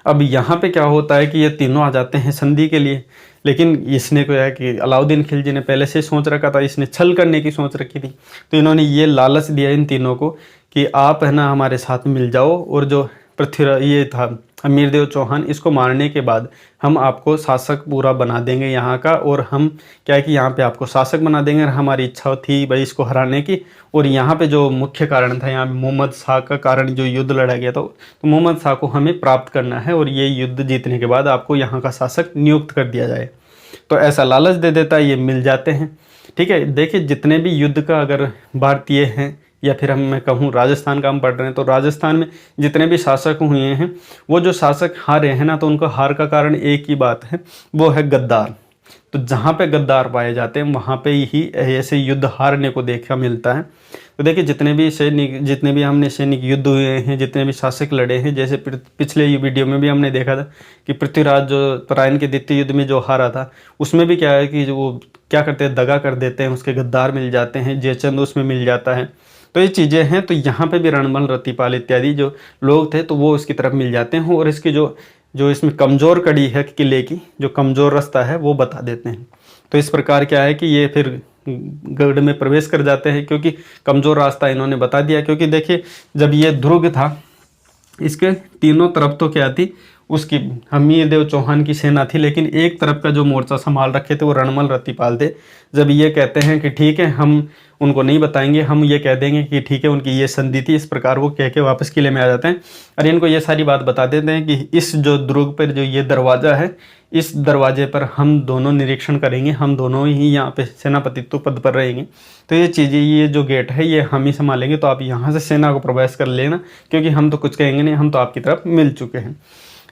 अब यहाँ पे क्या होता है कि ये तीनों आ जाते हैं संधि के लिए, लेकिन इसने क्या है कि अलाउद्दीन खिलजी ने पहले से सोच रखा था, इसने छल करने की सोच रखी थी। तो इन्होंने ये लालच दिया इन तीनों को कि आप है ना हमारे साथ मिल जाओ, और जो पृथ्वीराज ये था हमीरदेव चौहान, इसको मारने के बाद हम आपको शासक पूरा बना देंगे यहाँ का, और हम क्या है कि यहाँ पे आपको शासक बना देंगे। और हमारी इच्छा थी भाई इसको हराने की, और यहाँ पे जो मुख्य कारण था, यहाँ मोहम्मद शाह का कारण जो युद्ध लड़ा गया था, तो मोहम्मद शाह को हमें प्राप्त करना है और ये युद्ध जीतने के बाद आपको यहाँ का शासक नियुक्त कर दिया जाए। तो ऐसा लालच दे देता है, ये मिल जाते हैं। ठीक है, देखिए जितने भी युद्ध का अगर भारतीय हैं या फिर मैं कहूँ राजस्थान का हम पढ़ रहे हैं, तो राजस्थान में जितने भी शासक हुए हैं वो जो शासक हारे हैं ना, तो उनका हार का कारण एक ही बात है, वो है गद्दार। तो जहाँ पे गद्दार पाए जाते हैं वहाँ पे ही ऐसे युद्ध हारने को देखा मिलता है। तो देखिए जितने भी सैनिक, जितने भी हमने सैनिक युद्ध हुए हैं, जितने भी शासक लड़े हैं, जैसे पिछले वीडियो में भी हमने देखा था कि पृथ्वीराज जो तराइन के द्वितीय युद्ध में जो हारा था, उसमें भी क्या है कि जो वो क्या करते हैं, दगा कर देते हैं, उसके गद्दार मिल जाते हैं, जयचंद उसमें मिल जाता है। तो ये चीज़ें हैं। तो यहाँ पे भी रणमल, रतिपाल इत्यादि जो लोग थे तो वो उसकी तरफ मिल जाते हैं, और इसकी जो इसमें कमज़ोर कड़ी है किले की, जो कमज़ोर रास्ता है वो बता देते हैं। तो इस प्रकार क्या है कि ये फिर गढ़ में प्रवेश कर जाते हैं, क्योंकि कमज़ोर रास्ता इन्होंने बता दिया। क्योंकि देखिए जब ये दुर्ग था, इसके तीनों तरफ तो क्या थी, उसकी हमीरदेव चौहान की सेना थी, लेकिन एक तरफ का जो मोर्चा संभाल रखे थे वो रणमल, रतिपाल थे। जब ये कहते हैं कि ठीक है हम उनको नहीं बताएंगे, हम ये कह देंगे कि ठीक है उनकी ये संधि थी, इस प्रकार वो कह के वापस किले में आ जाते हैं और इनको ये सारी बात बता देते हैं कि इस जो दुर्ग पर जो ये दरवाज़ा है, इस दरवाजे पर हम दोनों निरीक्षण करेंगे, हम दोनों ही यहाँ पे सेनापतित्व पद पर रहेंगे। तो ये चीज़ें, ये जो गेट है ये हम ही संभालेंगे, तो आप यहाँ से सेना को प्रवेश कर लेना, क्योंकि हम तो कुछ कहेंगे नहीं, हम तो आपकी तरफ मिल चुके हैं।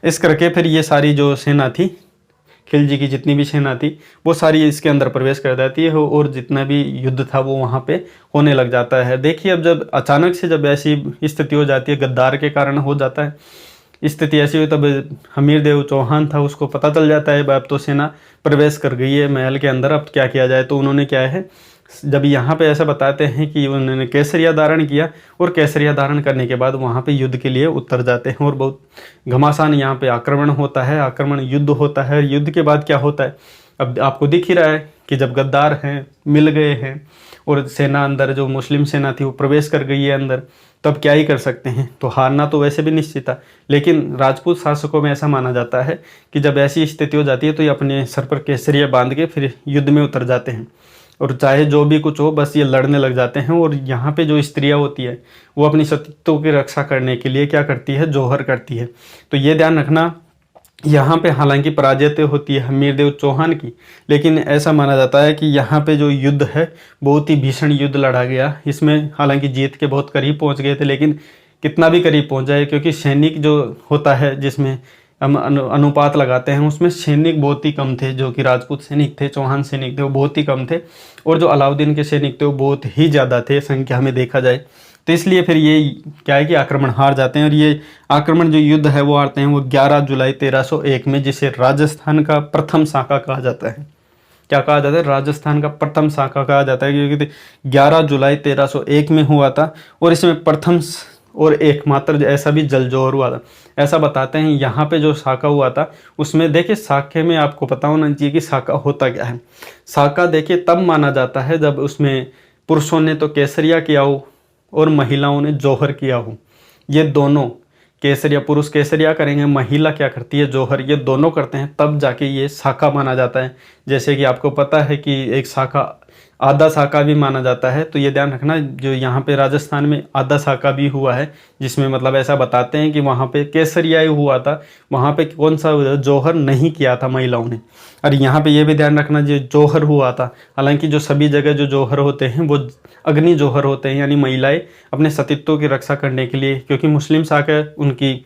इस करके फिर ये सारी जो सेना थी, खिलजी की जितनी भी सेना थी, वो सारी इसके अंदर प्रवेश कर जाती है और जितना भी युद्ध था वो वहाँ पे होने लग जाता है। देखिए अब जब अचानक से जब ऐसी स्थिति हो जाती है, गद्दार के कारण हो जाता है स्थिति ऐसी हुई, तब हमीरदेव चौहान था, उसको पता चल जाता है अब तो सेना प्रवेश कर गई है महल के अंदर, अब क्या किया जाए। तो उन्होंने क्या है, जब यहाँ पे ऐसा बताते हैं कि उन्होंने केसरिया धारण किया और केसरिया धारण करने के बाद वहाँ पे युद्ध के लिए उतर जाते हैं और बहुत घमासान यहाँ पे आक्रमण होता है, आक्रमण युद्ध होता है। युद्ध के बाद क्या होता है, अब आपको दिख ही रहा है कि जब गद्दार हैं मिल गए हैं और सेना अंदर जो मुस्लिम सेना थी वो प्रवेश कर गई है अंदर, तब क्या ही कर सकते हैं। तो हारना तो वैसे भी निश्चित था, लेकिन राजपूत शासकों में ऐसा माना जाता है कि जब ऐसी स्थिति हो जाती है तो ये अपने सर पर केसरिया बांध के फिर युद्ध में उतर जाते हैं और चाहे जो भी कुछ हो बस ये लड़ने लग जाते हैं। और यहाँ पे जो स्त्रियाँ होती है वो अपनी सतीत्व की रक्षा करने के लिए क्या करती है, जौहर करती है। तो ये ध्यान रखना, यहाँ पे हालांकि पराजय तो होती है हमीरदेव चौहान की, लेकिन ऐसा माना जाता है कि यहाँ पे जो युद्ध है बहुत ही भीषण युद्ध लड़ा गया। इसमें हालांकि जीत के बहुत करीब पहुँच गए थे, लेकिन कितना भी करीब पहुँच जाए, क्योंकि सैनिक जो होता है जिसमें हम अनुपात लगाते हैं उसमें सैनिक बहुत ही कम थे। जो कि राजपूत सैनिक थे, चौहान सैनिक थे, वो बहुत ही कम थे, और जो अलाउद्दीन के सैनिक थे वो बहुत ही ज़्यादा थे संख्या में देखा जाए। तो इसलिए फिर ये क्या है कि आक्रमण हार जाते हैं। और ये आक्रमण जो युद्ध है वो हारते हैं वो 11 जुलाई 1301 में, जिसे राजस्थान का प्रथम साका कहा जाता है। क्या कहा जाता है, राजस्थान का प्रथम साका कहा जाता है, क्योंकि 11 जुलाई 1301 में हुआ था और इसमें प्रथम और एकमात्र ऐसा भी जलजोहर हुआ था। ऐसा बताते हैं यहाँ पे जो साका हुआ था उसमें देखिए, साके में आपको पता होना चाहिए कि साका होता क्या है। साका देखिए तब माना जाता है जब उसमें पुरुषों ने तो केसरिया किया हो और महिलाओं ने जौहर किया हो। ये दोनों केसरिया, पुरुष केसरिया करेंगे, महिला क्या करती है, जौहर, ये दोनों करते हैं, तब जाके ये साका माना जाता है। जैसे कि आपको पता है कि एक साका आधा साका भी माना जाता है। तो ये ध्यान रखना, जो यहाँ पे राजस्थान में आधा साका भी हुआ है, जिसमें मतलब ऐसा बताते हैं कि वहाँ पे केसरिया ही हुआ था, वहाँ पे कौन सा जौहर नहीं किया था महिलाओं ने। और यहाँ पे ये भी ध्यान रखना, जो जौहर हुआ था, हालांकि जो सभी जगह जो जौहर होते हैं वो अग्नि जौहर होते हैं, यानी महिलाएं अपने सतीत्व की रक्षा करने के लिए, क्योंकि मुस्लिम साका उनकी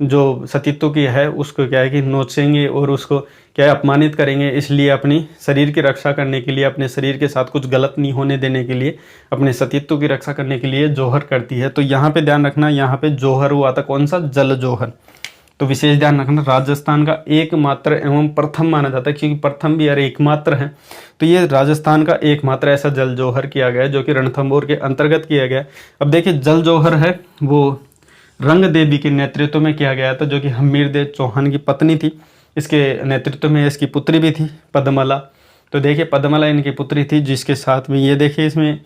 जो सतीत्व की है उसको क्या है कि नोचेंगे और उसको क्या है अपमानित करेंगे, इसलिए अपनी शरीर की रक्षा करने के लिए, अपने शरीर के साथ कुछ गलत नहीं होने देने के लिए, अपने सतीत्व की रक्षा करने के लिए जौहर करती है। तो यहाँ पे ध्यान रखना, यहाँ पे जौहर हुआ था, कौन सा, जल जौहर। तो विशेष ध्यान रखना, राजस्थान का एकमात्र एवं प्रथम माना जाता है, क्योंकि प्रथम भी और एकमात्र है। तो ये राजस्थान का एकमात्र ऐसा जल जौहर किया गया है जो कि रणथंभौर के अंतर्गत किया गया। अब देखिए जल जौहर है वो रंग देवी के नेतृत्व में किया गया था, जो कि हमीरदेव चौहान की पत्नी थी। इसके नेतृत्व में इसकी पुत्री भी थी पद्मला। तो देखिए पद्मला इनकी पुत्री थी, जिसके साथ में ये देखिए इसमें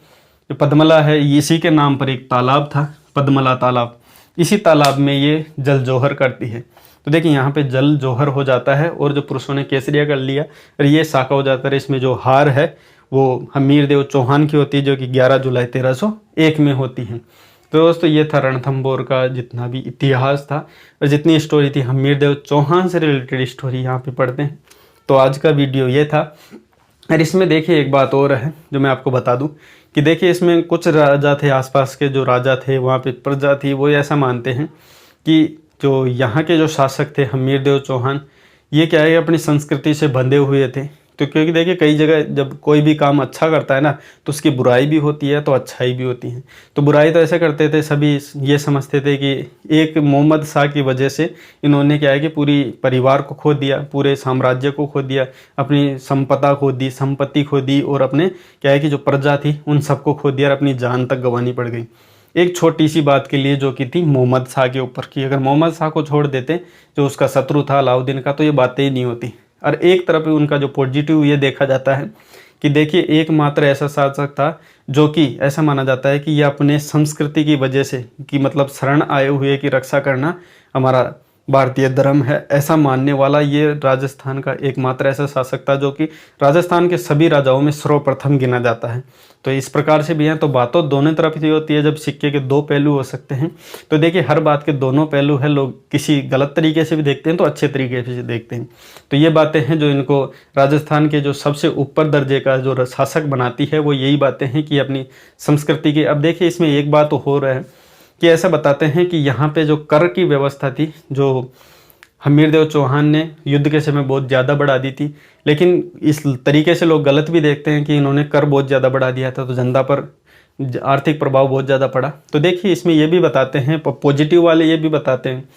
जो पद्मला है इसी के नाम पर एक तालाब था, पद्मला तालाब, इसी तालाब में ये जल जौहर करती है। तो देखिए यहाँ पे जल जौहर हो जाता है और जो पुरुषों ने केसरिया कर लिया और ये साका हो जाता है। इसमें जो हार है वो हमीरदेव चौहान की होती है, जो कि 11 जुलाई 1301 में होती है। तो दोस्तों ये था रणथंभौर का जितना भी इतिहास था और जितनी स्टोरी थी हमीरदेव चौहान से रिलेटेड स्टोरी यहाँ पे पढ़ते हैं। तो आज का वीडियो ये था। और इसमें देखिए एक बात और है जो मैं आपको बता दूं कि देखिए इसमें कुछ राजा थे, आसपास के जो राजा थे वहाँ पे प्रजा थी, वो ऐसा मानते हैं कि जो यहाँ के जो शासक थे हमीरदेव चौहान, ये क्या है अपनी संस्कृति से बंधे हुए थे। तो क्योंकि देखिए कई जगह जब कोई भी काम अच्छा करता है ना तो उसकी बुराई भी होती है तो अच्छाई भी होती है। तो बुराई तो ऐसे करते थे, सभी ये समझते थे कि एक मोहम्मद शाह की वजह से इन्होंने क्या है कि पूरी परिवार को खो दिया, पूरे साम्राज्य को खो दिया, अपनी संपदा खो दी, संपत्ति खो दी और अपने क्या है कि जो प्रजा थी उन सबको खो दिया और अपनी जान तक गंवानी पड़ गई एक छोटी सी बात के लिए, जो कि थी मोहम्मद शाह के ऊपर की। अगर मोहम्मद शाह को छोड़ देते जो उसका शत्रु था अलाउद्दीन का, तो ये बातें ही नहीं होती। और एक तरफ उनका जो पॉजिटिव ये देखा जाता है कि देखिए एकमात्र ऐसा शासक था जो कि ऐसा माना जाता है कि ये अपने संस्कृति की वजह से, कि मतलब शरण आए हुए की रक्षा करना हमारा भारतीय धर्म है, ऐसा मानने वाला ये राजस्थान का एकमात्र ऐसा शासक था जो कि राजस्थान के सभी राजाओं में सर्वप्रथम गिना जाता है। तो इस प्रकार से भी हैं। तो बातों दोनों तरफ ही होती है, जब सिक्के के दो पहलू हो सकते हैं। तो देखिए हर बात के दोनों पहलू है, लोग किसी गलत तरीके से भी देखते हैं तो अच्छे तरीके से देखते हैं। तो ये बातें हैं जो इनको राजस्थान के जो सबसे ऊपर दर्जे का जो शासक बनाती है, वो यही बातें हैं कि अपनी संस्कृति के। अब देखिए इसमें एक बात हो रहा है कि ऐसा बताते हैं कि यहाँ पे जो कर की व्यवस्था थी, जो हमीरदेव चौहान ने युद्ध के समय बहुत ज़्यादा बढ़ा दी थी, लेकिन इस तरीके से लोग गलत भी देखते हैं कि इन्होंने कर बहुत ज़्यादा बढ़ा दिया था तो जनता पर आर्थिक प्रभाव बहुत ज़्यादा पड़ा। तो देखिए इसमें ये भी बताते हैं, पॉजिटिव वाले ये भी बताते हैं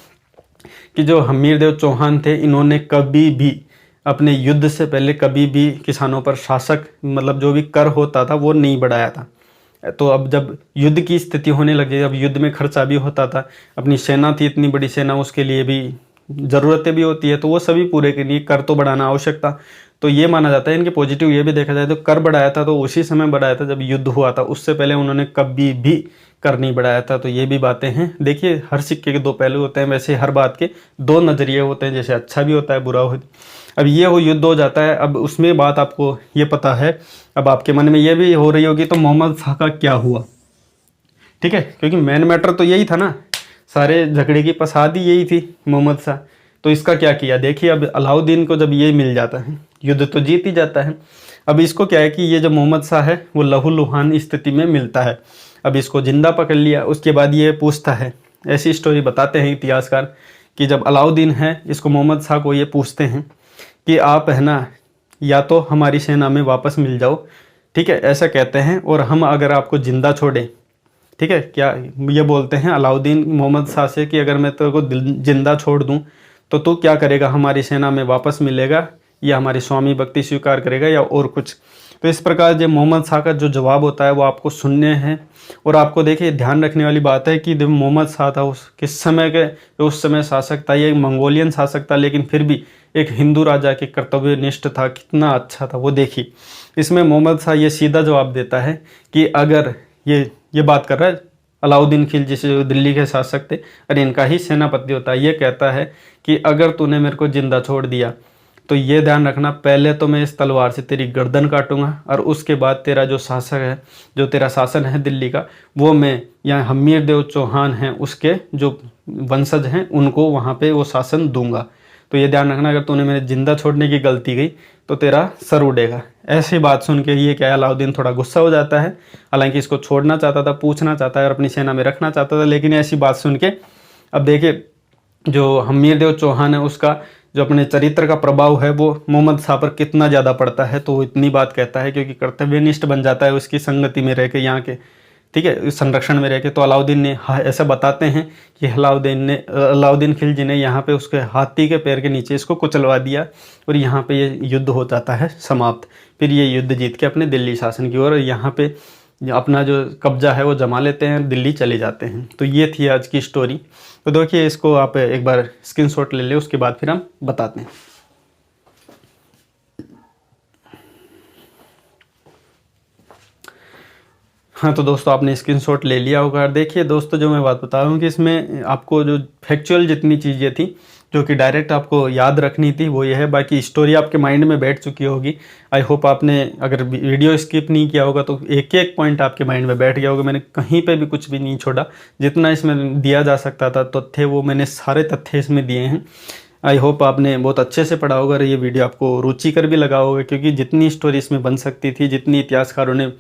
कि जो हमीरदेव चौहान थे इन्होंने कभी भी अपने युद्ध से पहले कभी भी किसानों पर शासक मतलब जो भी कर होता था वो नहीं बढ़ाया था। तो अब जब युद्ध की स्थिति होने लगी, अब युद्ध में खर्चा भी होता था, अपनी सेना थी इतनी बड़ी सेना, उसके लिए भी ज़रूरतें भी होती है, तो वो सभी पूरे के लिए कर तो बढ़ाना आवश्यक था। तो ये माना जाता है, इनके पॉजिटिव ये भी देखा जाए तो कर बढ़ाया था तो उसी समय बढ़ाया था जब युद्ध हुआ था, उससे पहले उन्होंने कभी भी कर नहीं बढ़ाया था। तो ये भी बातें हैं। देखिए हर सिक्के के दो पहलू होते हैं, वैसे हर बात के दो नज़रिए होते हैं, जैसे अच्छा भी होता है बुरा हो। अब ये हो युद्ध हो जाता है, अब उसमें बात आपको ये पता है, अब आपके मन में ये भी हो रही होगी तो मोहम्मद शाह का क्या हुआ, ठीक है, क्योंकि मेन मैटर तो यही था ना, सारे झगड़े की फसाद ही यही थी मोहम्मद शाह। तो इसका क्या किया, देखिए अब अलाउद्दीन को जब ये मिल जाता है, युद्ध तो जीत ही जाता है। अब इसको क्या है कि ये जो मोहम्मद शाह है वो लहूलुहान स्थिति में मिलता है। अब इसको जिंदा पकड़ लिया, उसके बाद ये पूछता है, ऐसी स्टोरी बताते हैं इतिहासकार कि जब अलाउद्दीन है इसको मोहम्मद शाह को ये पूछते हैं कि आप है ना या तो हमारी सेना में वापस मिल जाओ, ठीक है, ऐसा कहते हैं, और हम अगर आपको जिंदा छोड़ें, ठीक है, क्या ये बोलते हैं अलाउद्दीन मोहम्मद शाह से कि अगर मैं तेरे को जिंदा छोड़ दूं तो तू क्या करेगा, हमारी सेना में वापस मिलेगा या हमारी स्वामी भक्ति स्वीकार करेगा या और कुछ। तो इस प्रकार जो मोहम्मद शाह का जो जवाब होता है वो आपको सुनने हैं। और आपको देखिए ध्यान रखने वाली बात है कि जब मोहम्मद शाह था उस किस समय के, उस समय शासक था, ये मंगोलियन शासक था, लेकिन फिर भी एक हिंदू राजा के कर्तव्यनिष्ठ था, कितना अच्छा था वो देखिए। इसमें मोहम्मद शाह ये सीधा जवाब देता है कि अगर ये बात कर रहा है अलाउद्दीन खिलजी से जो दिल्ली के शासक थे और इनका ही सेनापति होता है, ये कहता है कि अगर तूने मेरे को जिंदा छोड़ दिया तो ये ध्यान रखना, पहले तो मैं इस तलवार से तेरी गर्दन काटूंगा और उसके बाद तेरा जो शासक है, जो तेरा शासन है दिल्ली का, वो मैं यहाँ हमीरदेव चौहान हैं उसके जो वंशज हैं उनको वहाँ पे वो शासन दूंगा। तो ये ध्यान रखना, अगर तूने मेरे जिंदा छोड़ने की गलती की तो तेरा सर उड़ेगा। ऐसी बात सुन के ये क्या है, अलाउद्दीन थोड़ा गुस्सा हो जाता है, हालांकि इसको छोड़ना चाहता था, पूछना चाहता है और अपनी सेना में रखना चाहता था, लेकिन ऐसी बात सुन के अब देखिए जो हमीरदेव चौहान है उसका जो अपने चरित्र का प्रभाव है वो मोहम्मद शाह पर कितना ज़्यादा पड़ता है। तो वो इतनी बात कहता है क्योंकि कर्तव्यनिष्ठ बन जाता है उसकी संगति में रह के, यहाँ के, ठीक है, संरक्षण में रह के। तो अलाउद्दीन ने, हाँ ऐसा बताते हैं कि अलाउद्दीन खिलजी ने यहाँ पे उसके हाथी के पैर के नीचे इसको कुचलवा दिया और यहाँ पे ये युद्ध हो जाता है समाप्त। फिर ये युद्ध जीत के अपने दिल्ली शासन की ओर यहाँ पे अपना जो कब्जा है वो जमा लेते हैं, दिल्ली चले जाते हैं। तो ये थी आज की स्टोरी। तो देखिए इसको आप एक बार स्क्रीनशॉट ले लें, उसके बाद फिर हम बताते हैं। हाँ तो दोस्तों आपने स्क्रीनशॉट ले लिया होगा। देखिए दोस्तों जो मैं बात बता रहा हूँ कि इसमें आपको जो फैक्चुअल जितनी चीज़ें थी जो कि डायरेक्ट आपको याद रखनी थी वो ये है, बाकी स्टोरी आपके माइंड में बैठ चुकी होगी। आई होप आपने अगर वीडियो स्किप नहीं किया होगा तो एक एक पॉइंट आपके माइंड में बैठ गया होगा। मैंने कहीं पे भी कुछ भी नहीं छोड़ा, जितना इसमें दिया जा सकता था तथ्य वो मैंने सारे तथ्य इसमें दिए हैं। आई होप आपने बहुत अच्छे से पढ़ा होगा और ये वीडियो आपको रुचिकर भी लगा होगा, क्योंकि जितनी स्टोरी इसमें बन सकती थी, जितनी इतिहासकारों ने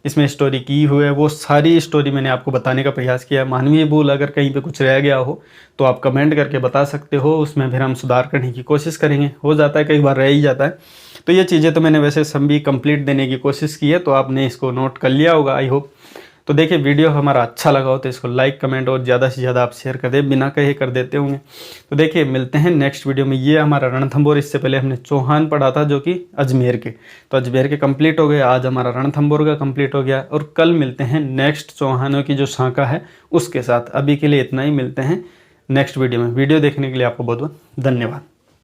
इसमें स्टोरी की हुई है वो सारी स्टोरी मैंने आपको बताने का प्रयास किया है। मानवीय भूल अगर कहीं पे कुछ रह गया हो तो आप कमेंट करके बता सकते हो, उसमें फिर हम सुधार करने की कोशिश करेंगे। हो जाता है कई बार रह ही जाता है, तो ये चीज़ें तो मैंने वैसे सभी कंप्लीट देने की कोशिश की है, तो आपने इसको नोट कर लिया होगा आई होप। तो देखिए वीडियो हमारा अच्छा लगा हो तो इसको लाइक कमेंट और ज़्यादा से ज़्यादा आप शेयर कर दें, बिना कहे कर देते होंगे। तो देखिए मिलते हैं नेक्स्ट वीडियो में। ये हमारा रणथंभौर, इससे पहले हमने चौहान पढ़ा था जो कि अजमेर के, तो अजमेर के कंप्लीट हो गए। आज हमारा रणथंभौर का कंप्लीट हो गया और कल मिलते हैं नेक्स्ट चौहानों की जो शाखा है उसके साथ। अभी के लिए इतना ही, मिलते हैं नेक्स्ट वीडियो में। वीडियो देखने के लिए आपको बहुत बहुत धन्यवाद।